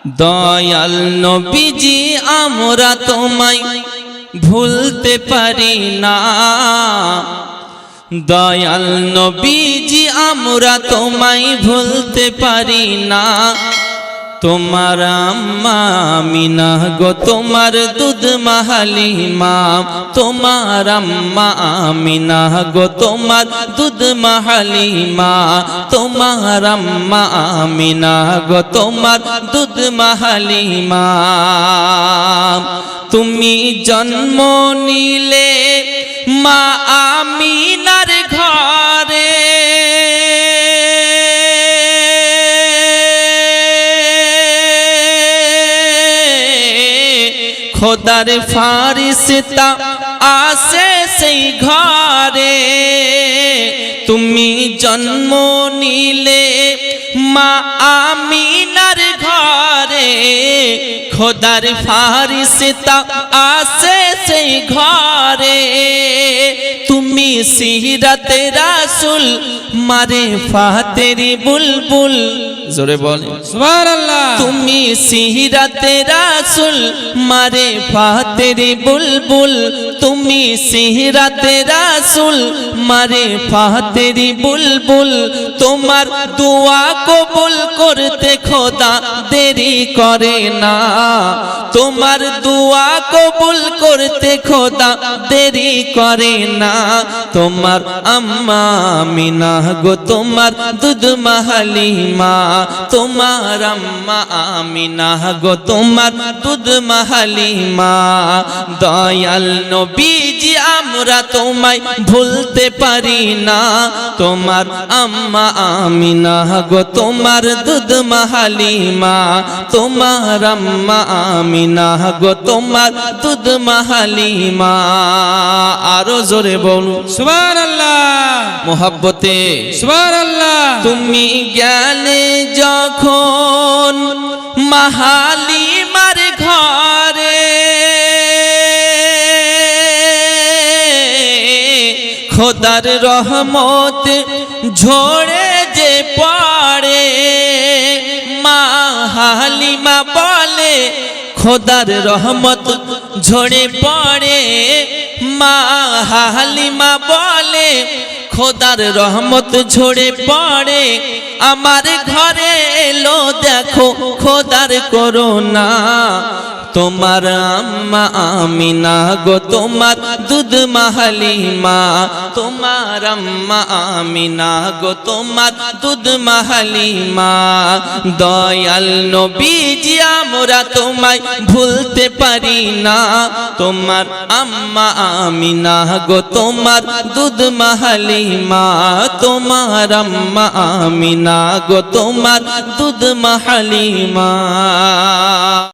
দয়াল নবীজি আমরা তোমায় ভুলতে পারি না। দয়াল নবীজি আমরা তোমায় ভুলতে পারি না। তোমার আম্মা আমিনা গো তোমার দুধ মাহালিমা, তোমার আম্মা আমিনা গো তোমার দুধ মাহালিমা, তোমার আম্মা আমিনা গো তোমার দুধ মাহালিমা। তুমি জন্ম নিলে মা আমিনার ঘরে, খোদার ফারিস্তা আসে সেই ঘরে। তুমি জন্ম নিলে মা আমিনার ঘরে, খোদার ফারিস্তা আসে সেই ঘরে। তুমি সিরাতে রাসূল মারে ফাতেরি বুলবুল, জোরে বল সুবহানাল্লাহ। তুমি সিরাতে রাসূল মারে ফাতেরি বুলবুল, তুমি সিরাতে রাসূল মারে ফাতেরি বুলবুল। তোমার দোয়া কবুল করতে খোদা দেরি করে না, তোমার দোয়া কবুল করতে খোদা দেরি করে না। তোমার আম্মা আমিনা গো তোমার দুধ মাহালিমা, তোমার আম্মা আমিনা গো তোমার দুধ মাহালিমা। দয়াল নবীজি আমরা তোমায় ভুলতে পারি না। তোমার আম্মা আমিনা গো তোমার দুধ মাহালিমা, তোমার আম্মা আমিনা গো তোমার দুধ মাহালিমা। আরো জোরে বলুন সুবহানাল্লাহ, মোহাব্বতে সুবহানাল্লাহ। তুমি গেলে যখন মাহালিমার ঘরে, খোদার রহমত ঝরে যে পড়ে। মা হালিমা বলে খোদার রহমত ঝরে পড়ে, মা হালিমা বলে খোদার রহমত ঝরে পড়ে। আমার ঘরে এলো দেখো খোদার করুণা, তোমার আম্মা আমিনা গো তোমার দুধ মাহালিমা, তোমার আম্মা আমিনা গো তোমার দুধ মাহালিমা। দয়াল নবীজি আমরা তোমায় ভুলতে পারি না। তোমার আম্মা আমিনা গো তোমার দুধ মাহালিমা, তোমার আম্মা আমিনা গো তোমার দুধ মাহালিমা।